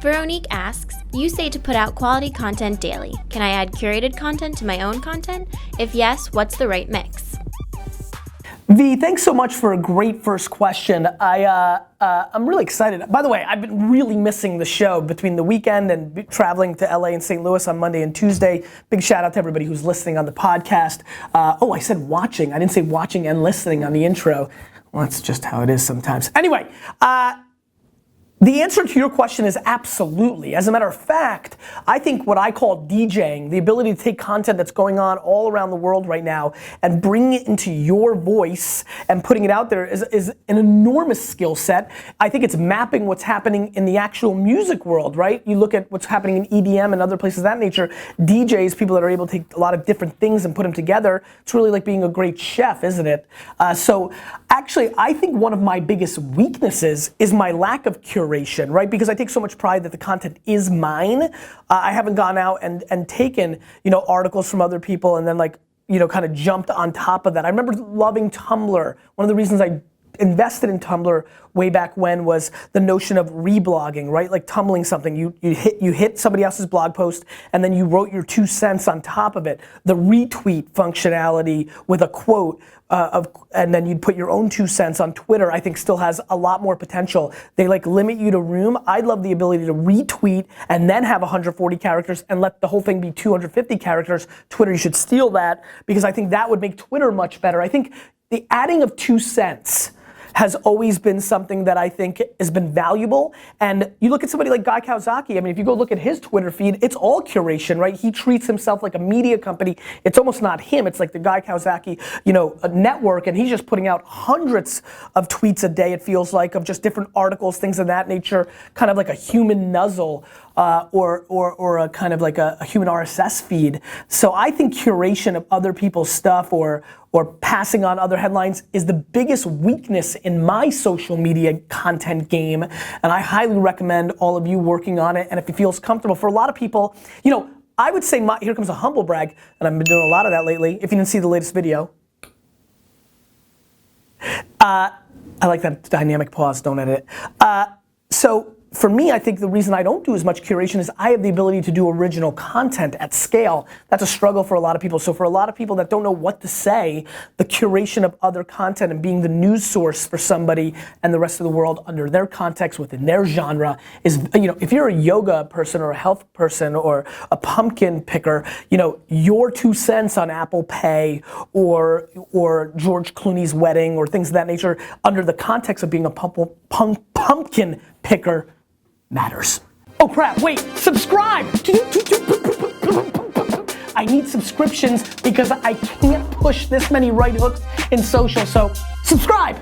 Veronique asks, you say to put out quality content daily. Can I add curated content to my own content? If yes, what's the right mix? V, thanks so much for a great first question. I'm really excited. By the way, I've been really missing the show between the weekend and traveling to LA and St. Louis on Monday and Tuesday. Big shout out to everybody who's listening on the podcast. I said watching. I didn't say watching and listening on the intro. Well, that's just how it is sometimes. Anyway, the answer to your question is absolutely. As a matter of fact, I think what I call DJing, the ability to take content that's going on all around the world right now and bring it into your voice and putting it out there is an enormous skill set. I think it's mapping what's happening in the actual music world, right? You look at what's happening in EDM and other places of that nature. DJs, people that are able to take a lot of different things and put them together, it's really like being a great chef, isn't it? So actually, I think one of my biggest weaknesses is my lack of curation, right? Because I take so much pride that the content is mine. I haven't gone out and taken, articles from other people and then kind of jumped on top of that. I remember loving Tumblr. One of the reasons I invested in Tumblr way back when was the notion of reblogging, right? Like tumbling something. You hit somebody else's blog post and then you wrote your 2 cents on top of it. The retweet functionality with a quote and then you'd put your own 2 cents on Twitter, I think still has a lot more potential. They limit you to room. I'd love the ability to retweet and then have 140 characters and let the whole thing be 250 characters. Twitter, you should steal that because I think that would make Twitter much better. I think the adding of 2 cents has always been something that I think has been valuable. And you look at somebody like Guy Kawasaki, if you go look at his Twitter feed, it's all curation, right? He treats himself like a media company. It's almost not him, it's like the Guy Kawasaki, a network, and he's just putting out hundreds of tweets a day, it feels like, of just different articles, things of that nature, kind of like a human nuzzle. Or a kind of like a human RSS feed. So I think curation of other people's stuff or passing on other headlines is the biggest weakness in my social media content game, and I highly recommend all of you working on it. And if it feels comfortable for a lot of people, I would say here comes a humble brag, and I've been doing a lot of that lately. If you didn't see the latest video, I like that dynamic pause. Don't edit it. So for me, I think the reason I don't do as much curation is I have the ability to do original content at scale. That's a struggle for a lot of people. So for a lot of people that don't know what to say, the curation of other content and being the news source for somebody and the rest of the world under their context within their genre is, if you're a yoga person or a health person or a pumpkin picker, your 2 cents on Apple Pay or George Clooney's wedding or things of that nature under the context of being a pumpkin picker matters. Oh crap, wait, subscribe! I need subscriptions because I can't push this many right hooks in social, so subscribe!